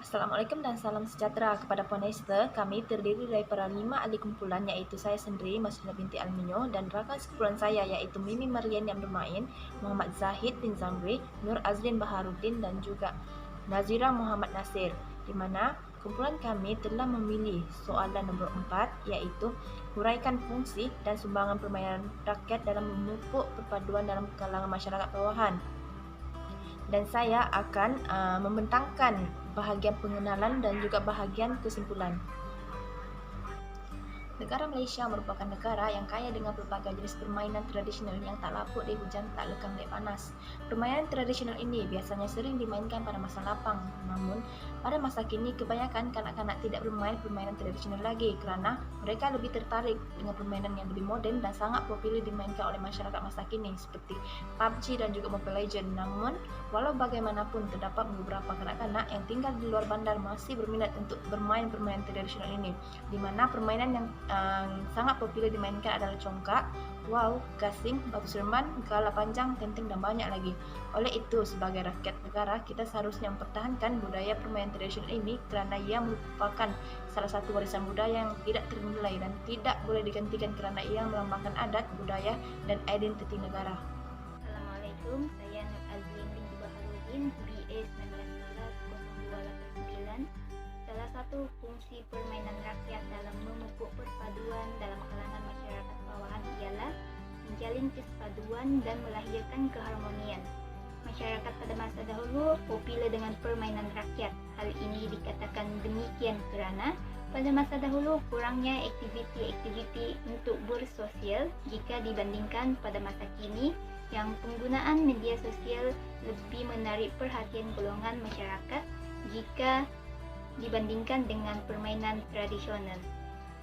Assalamualaikum dan salam sejahtera kepada Puan Esther. Kami terdiri daripada 5 ahli kumpulan, iaitu saya sendiri, Masrina binti Alminyo, dan rakan sekumpulan saya iaitu Mimi Marlian yang bermain, Muhammad Zahid bin Zamri, Nur Azlin Baharuddin dan juga Nazira Muhammad Nasir, di mana kumpulan kami telah memilih soalan nombor 4, iaitu huraikan fungsi dan sumbangan permainan rakyat dalam memupuk perpaduan dalam kalangan masyarakat bawahan. Dan saya akan membentangkan bahagian pengenalan dan juga bahagian kesimpulan. Negara Malaysia merupakan negara yang kaya dengan pelbagai jenis permainan tradisional yang tak lapuk dari hujan, tak lekang dari panas. Permainan tradisional ini biasanya sering dimainkan pada masa lapang. Namun, pada masa kini kebanyakan kanak-kanak tidak bermain permainan tradisional lagi kerana mereka lebih tertarik dengan permainan yang lebih moden dan sangat popular dimainkan oleh masyarakat masa kini seperti PUBG dan juga Mobile Legends. Namun, walau bagaimanapun terdapat beberapa kanak-kanak yang tinggal di luar bandar masih berminat untuk bermain permainan tradisional ini, di mana permainan yang sangat popular dimainkan adalah congkak, wow, gasing, batu seremban, gala panjang, tenteng dan banyak lagi. Oleh itu, sebagai rakyat negara, kita seharusnya mempertahankan budaya permainan tradisional ini kerana ia merupakan salah satu warisan budaya yang tidak ternilai dan tidak boleh digantikan kerana ia melambangkan adat, budaya dan identiti negara. Assalamualaikum, saya Nur Azlin binti Baharuddin, BA 190289. Salah satu fungsi permainan rakyat dalam memupuk perpaduan dalam kalangan masyarakat bawahan ialah menjalin kespaduan dan melahirkan keharmonian. Masyarakat pada masa dahulu popular dengan permainan rakyat. Hal ini dikatakan demikian kerana pada masa dahulu kurangnya aktiviti-aktiviti untuk bersosial jika dibandingkan pada masa kini yang penggunaan media sosial lebih menarik perhatian golongan masyarakat jika dibandingkan dengan permainan tradisional.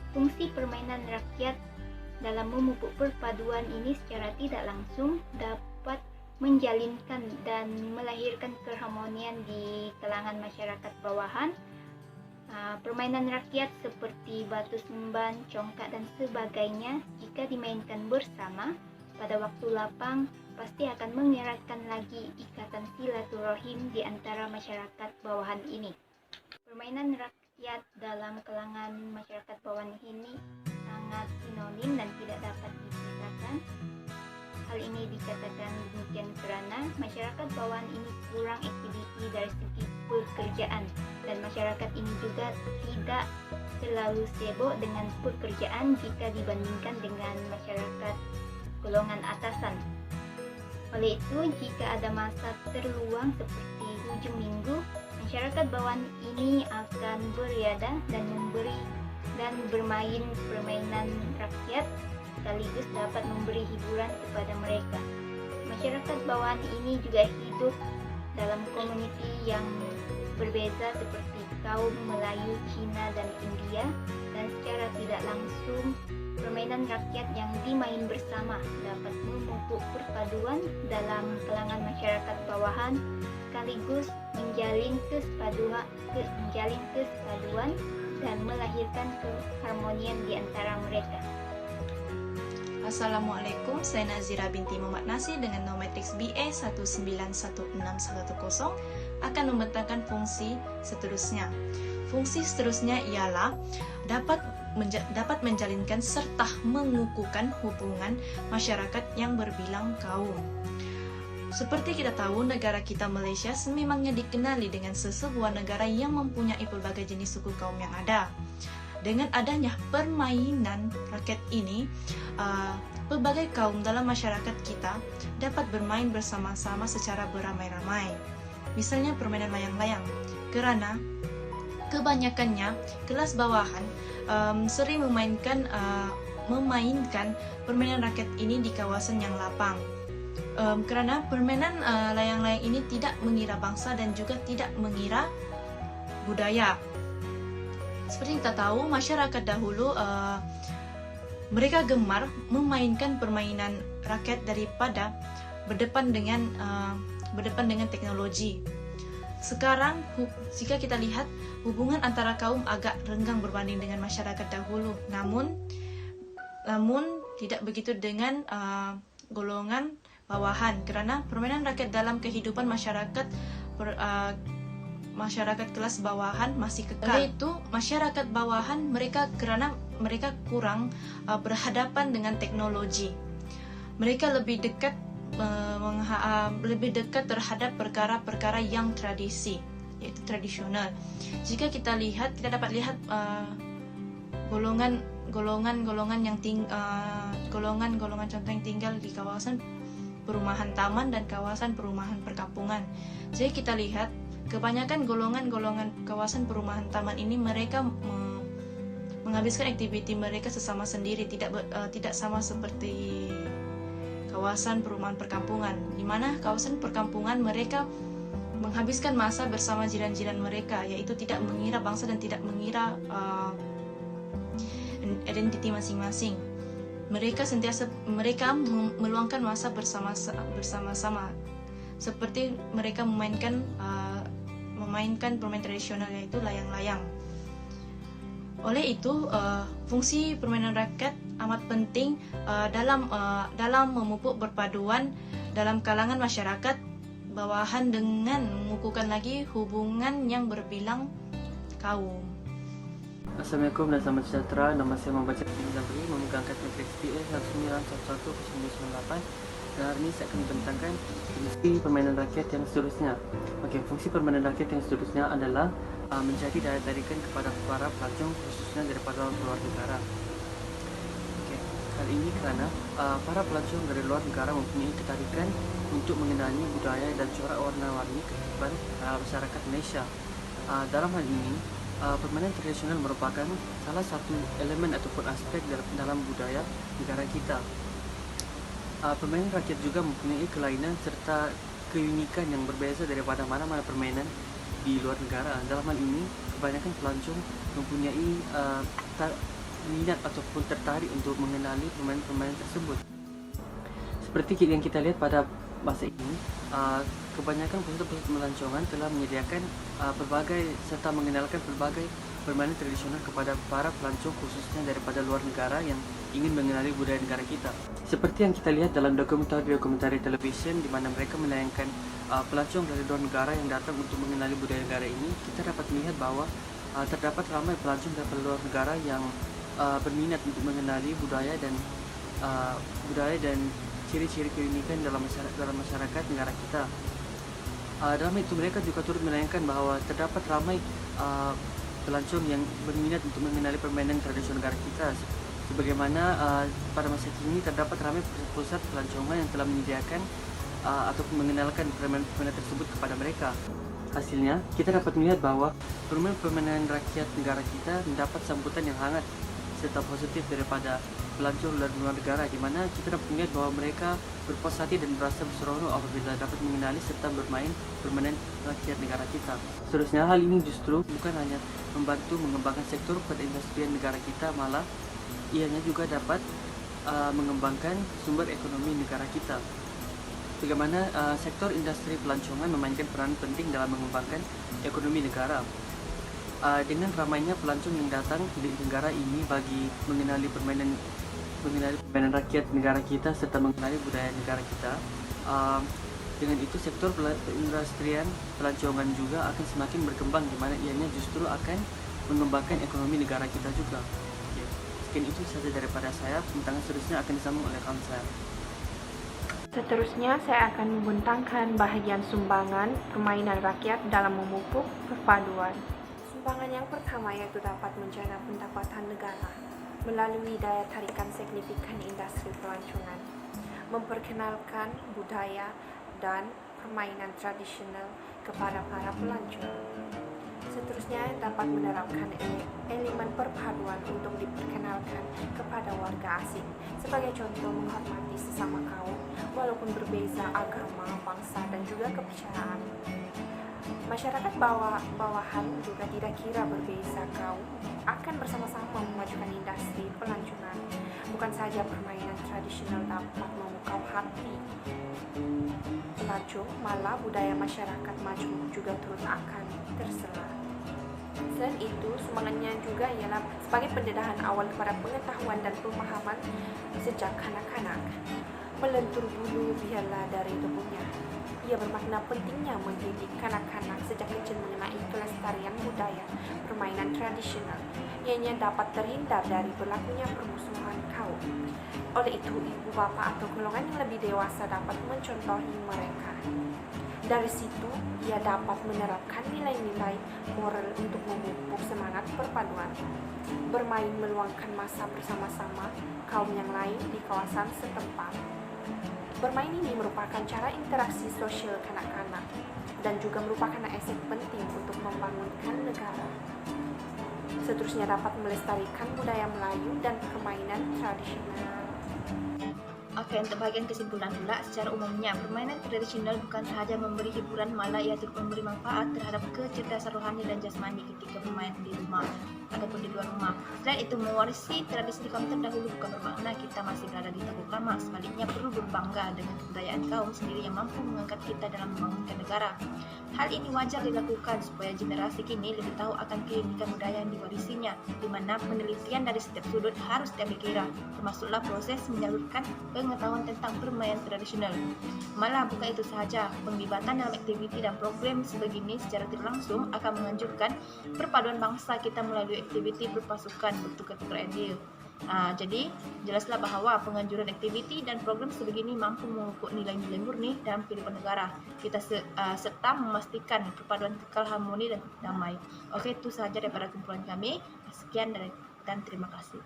Fungsi permainan rakyat dalam memupuk perpaduan ini secara tidak langsung dapat menjalinkan dan melahirkan keharmonian di kalangan masyarakat bawahan. Permainan rakyat seperti batu seremban, congkak dan sebagainya jika dimainkan bersama pada waktu lapang pasti akan mengeratkan lagi ikatan silaturahim di antara masyarakat bawahan ini. Permainan rakyat dalam kalangan masyarakat bawahan ini sangat sinonim dan tidak dapat dipisahkan. Hal ini dikatakan demikian kerana masyarakat bawahan ini kurang aktiviti dari segi pekerjaan dan masyarakat ini juga tidak terlalu sibuk dengan pekerjaan jika dibandingkan dengan masyarakat golongan atasan. Oleh itu, jika ada masa terluang seperti hujung minggu, masyarakat bawahan ini akan beriadah dan bermain permainan rakyat sekaligus dapat memberi hiburan kepada mereka. Masyarakat bawahan ini juga hidup dalam komuniti yang berbeza seperti kaum Melayu, Cina dan India, dan secara tidak langsung permainan rakyat yang dimain bersama dapat memupuk perpaduan dalam kalangan masyarakat bawahan sekaligus menjalin kespaduan dan melahirkan keharmonian di antara mereka. Assalamualaikum, saya Nazira binti Muhammad Nasir dengan nomor matriks BA 1916110 akan membentangkan fungsi seterusnya. Fungsi seterusnya ialah dapat menjalinkan serta mengukuhkan hubungan masyarakat yang berbilang kaum. Seperti kita tahu, negara kita Malaysia sememangnya dikenali dengan sebuah negara yang mempunyai pelbagai jenis suku kaum yang ada. Dengan adanya permainan rakyat ini, pelbagai kaum dalam masyarakat kita dapat bermain bersama-sama secara beramai-ramai. Misalnya permainan layang-layang, kerana kebanyakannya kelas bawahan sering memainkan permainan rakyat ini di kawasan yang lapang. Kerana permainan layang-layang ini tidak mengira bangsa dan juga tidak mengira budaya. Seperti kita tahu, masyarakat dahulu mereka gemar memainkan permainan rakyat daripada berdepan dengan teknologi. Sekarang jika kita lihat, hubungan antara kaum agak renggang berbanding dengan masyarakat dahulu. Namun tidak begitu dengan golongan bawahan, kerana permainan rakyat dalam kehidupan masyarakat masyarakat kelas bawahan masih kekal. Oleh itu, masyarakat bawahan karena mereka kurang berhadapan dengan teknologi. Mereka lebih dekat terhadap perkara-perkara yang tradisi, yaitu tradisional. Jika kita dapat lihat golongan contoh yang tinggal di kawasan perumahan taman dan kawasan perumahan perkampungan. Jadi kita lihat kebanyakan golongan kawasan perumahan taman ini mereka menghabiskan aktiviti mereka sesama sendiri, tidak sama seperti kawasan perumahan perkampungan, di mana kawasan perkampungan mereka menghabiskan masa bersama jiran-jiran mereka, yaitu tidak mengira bangsa dan tidak mengira identiti masing-masing. Mereka meluangkan masa bersama-sama, seperti mereka memainkan permainan tradisional, yaitu layang-layang. Oleh itu, fungsi permainan rakyat amat penting dalam memupuk perpaduan dalam kalangan masyarakat bawahan dengan mengukuhkan lagi hubungan yang berbilang kaum. Assalamualaikum dan selamat sejahtera. Nama saya membaca Zabri, memegang KTP SPA 1911-1998. Dan hari ini saya akan membentangkan fungsi permainan rakyat yang seterusnya. Okey, fungsi permainan rakyat yang seterusnya adalah menjadi daya tarikan kepada para pelancong, khususnya daripada luar negara. Okey, kali ini kerana para pelancong dari luar negara mempunyai ketarikan untuk mengenali budaya dan corak warna-warni kehidupan masyarakat Malaysia. Dalam hal ini, permainan tradisional merupakan salah satu elemen ataupun aspek dalam budaya negara kita. Permainan rakyat juga mempunyai kelainan serta keunikan yang berbeza daripada mana-mana permainan di luar negara. Dalam hal ini, kebanyakan pelancong mempunyai minat ataupun tertarik untuk mengenali permainan-permainan tersebut. Seperti yang kita lihat pada masa ini, kebanyakan pusat-pusat pelancongan telah menyediakan berbagai serta mengenalkan berbagai permainan tradisional kepada para pelancong, khususnya daripada luar negara yang ingin mengenali budaya negara kita. Seperti yang kita lihat dalam dokumentari televisyen di mana mereka menayangkan pelancong dari luar negara yang datang untuk mengenali budaya negara ini, kita dapat melihat bahawa terdapat ramai pelancong dari luar negara yang berminat untuk mengenali budaya dan ciri-ciri keunikan dalam masyarakat negara kita. Dalam itu mereka juga turut menayangkan bahawa terdapat ramai pelancong yang berminat untuk mengenali permainan tradisional negara kita. Sebagaimana pada masa kini terdapat ramai pusat pelancongan yang telah menyediakan ataupun mengenalkan permainan tersebut kepada mereka. Hasilnya, kita dapat melihat bahawa permainan rakyat negara kita mendapat sambutan yang hangat serta positif daripada pelancong dari luar negara, di mana kita dapat melihat bahawa mereka berpuas hati dan merasa berseronok apabila dapat mengenali serta bermain permainan rakyat negara kita. Seterusnya, hal ini justru bukan hanya membantu mengembangkan sektor perindustrian negara kita, malah ianya juga dapat mengembangkan sumber ekonomi negara kita. Bagaimana sektor industri pelancongan memainkan peran penting dalam mengembangkan ekonomi negara. Dengan ramainya pelancong yang datang di negara ini bagi mengenali permainan rakyat negara kita serta mengenali budaya negara kita, dengan itu sektor perindustrian pelancongan juga akan semakin berkembang, di mana ianya justru akan mengembangkan ekonomi negara kita juga. Okay. Sekian itu saja daripada saya. Pembintangan seterusnya akan disambung oleh kawan saya. Seterusnya, saya akan membentangkan bahagian sumbangan permainan rakyat dalam memupuk perpaduan. Sumbangan yang pertama yaitu dapat menjana pendapatan negara melalui daya tarikan signifikan industri pelancongan, memperkenalkan budaya dan permainan tradisional kepada para pelancong. Seterusnya, dapat menerapkan elemen perpaduan untuk diperkenalkan kepada warga asing, sebagai contoh menghormati sesama kaum walaupun berbeza agama, bangsa dan juga kepercayaan. Masyarakat bawahan juga tidak kira berbeza kaum akan bersama-sama memajukan industri pelancongan. Bukan saja permainan tradisional dapat memukau hati pelancong, malah budaya masyarakat maju juga turut akan tersela. Selain itu, sumbangannya juga ialah sebagai pendedahan awal kepada pengetahuan dan pemahaman sejak kanak-kanak. Melentur bulu biarlah dari tubuhnya. Ia bermakna pentingnya mendidik kanak-kanak sejak kecil mengenai kelestarian budaya permainan tradisional. Ianya dapat terhindar dari berlakunya permusuhan kaum. Oleh itu, ibu bapak atau golongan yang lebih dewasa dapat mencontohi mereka. Dari situ, ia dapat menerapkan nilai-nilai moral untuk memupuk semangat perpaduan. Bermain meluangkan masa bersama-sama kaum yang lain di kawasan setempat. Bermain ini merupakan cara interaksi sosial kanak-kanak dan juga merupakan aset penting untuk membangunkan negara. Seterusnya dapat melestarikan budaya Melayu dan permainan tradisional. Oke, untuk bagian kesimpulan pula, secara umumnya permainan tradisional bukan sahaja memberi hiburan, malah ia turut memberi manfaat terhadap kecerdasan rohani dan jasmani ketika bermain di rumah ataupun di luar rumah. Selain itu, mewarisi tradisi kaum terdahulu bukan bermakna kita masih berada di tabuk lama. Sebaliknya, perlu berbangga dengan kebudayaan kaum sendiri yang mampu mengangkat kita dalam membangunkan negara. Hal ini wajar dilakukan supaya generasi kini lebih tahu akan keunikan budaya yang diwarisinya, di mana penelitian dari setiap sudut harus diambil kira, termasuklah proses menyalurkan pengetahuan tentang permainan tradisional. Malah bukan itu sahaja, penglibatan dalam aktiviti dan program sebegini secara tidak langsung akan menganjurkan perpaduan bangsa kita melalui aktiviti berpasukan bertukar-tukar ide. Jadi jelaslah bahwa penganjuran aktiviti dan program sebegini mampu memupuk nilai-nilai murni dalam kehidupan negara kita serta memastikan perpaduan kekal harmoni dan damai. Oke, itu sahaja daripada kumpulan kami. Sekian dan terima kasih.